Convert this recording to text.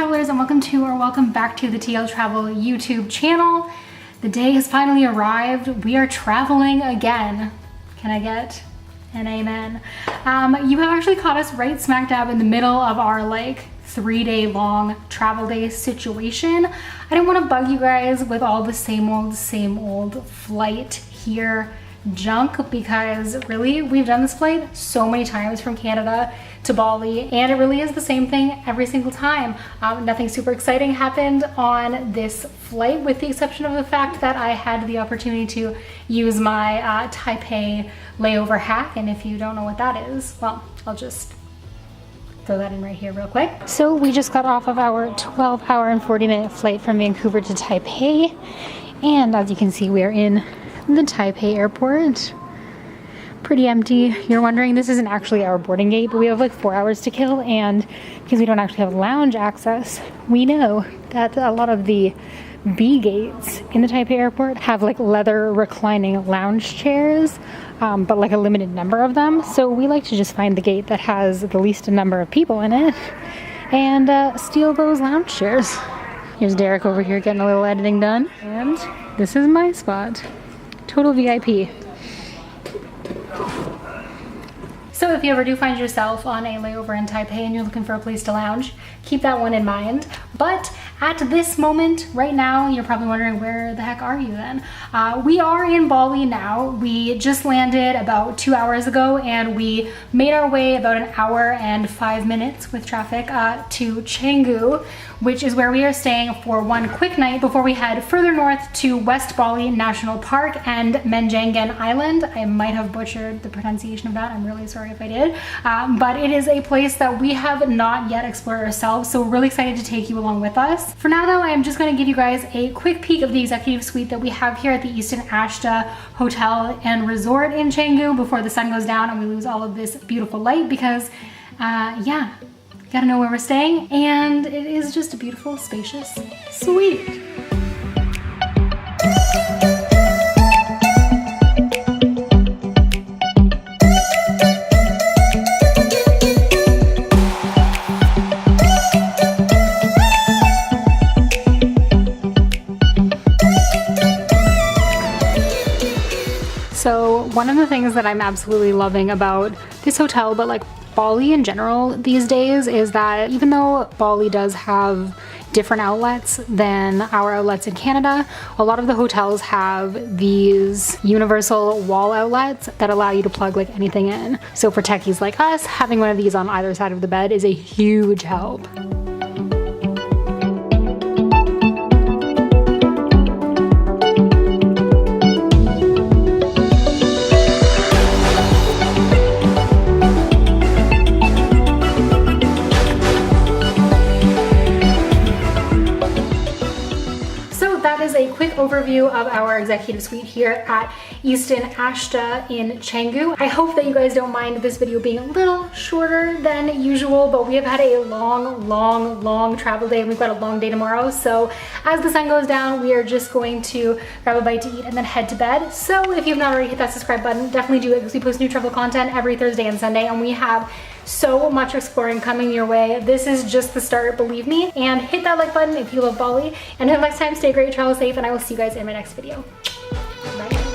travelers, and welcome back to the TL Travel YouTube channel. The day has finally arrived. We are traveling again. Can I get an amen? You have actually caught us right smack dab in the middle of our like 3-day long travel day situation. I didn't want to bug you guys with all the same old flight here junk, because really we've done this flight so many times from Canada to Bali, and it really is the same thing every single time. Nothing super exciting happened on this flight, with the exception of the fact that I had the opportunity to use my Taipei layover hack, and if you don't know what that is, well, I'll just throw that in right here real quick. So we just got off of our 12-hour and 40-minute flight from Vancouver to Taipei, and as you can see, we are in the Taipei airport. Pretty empty. You're wondering, this isn't actually our boarding gate, but we have like 4 hours to kill, and because we don't actually have lounge access, we know that a lot of the B gates in the Taipei airport have like leather reclining lounge chairs, but like a limited number of them. So we like to just find the gate that has the least number of people in it and steal those lounge chairs. Here's Derek over here getting a little editing done, and this is my spot. Total VIP. So if you ever do find yourself on a layover in Taipei and you're looking for a place to lounge, keep that one in mind. But at this moment, right now, you're probably wondering, where the heck are you then? We are in Bali now. We just landed about 2 hours ago, and we made our way about an hour and 5 minutes with traffic to Canggu, which is where we are staying for one quick night before we head further north to West Bali National Park and Menjangan Island. I might have butchered the pronunciation of that. I'm really sorry if I did. But it is a place that we have not yet explored ourselves, so we're really excited to take you along with us. For now though, I am just going to give you guys a quick peek of the executive suite that we have here at the Eastin Ashta Hotel and Resort in Canggu before the sun goes down and we lose all of this beautiful light, because yeah, gotta know where we're staying, and it is just a beautiful, spacious suite. So one of the things that I'm absolutely loving about this hotel, but like Bali in general these days, is that even though Bali does have different outlets than our outlets in Canada, a lot of the hotels have these universal wall outlets that allow you to plug like anything in. So for techies like us, having one of these on either side of the bed is a huge help. A quick overview of our executive suite here at Eastin Ashta in Canggu. I hope that you guys don't mind this video being a little shorter than usual, but we have had a long travel day, and we've got a long day tomorrow. So as the sun goes down, we are just going to grab a bite to eat and then head to bed. So if you've not already hit that subscribe button, definitely do it, because we post new travel content every Thursday and Sunday, and we have so much exploring coming your way. This is just the start, believe me. And hit that like button if you love Bali. And until next time, stay great, travel safe, and I will see you guys in my next video. Bye.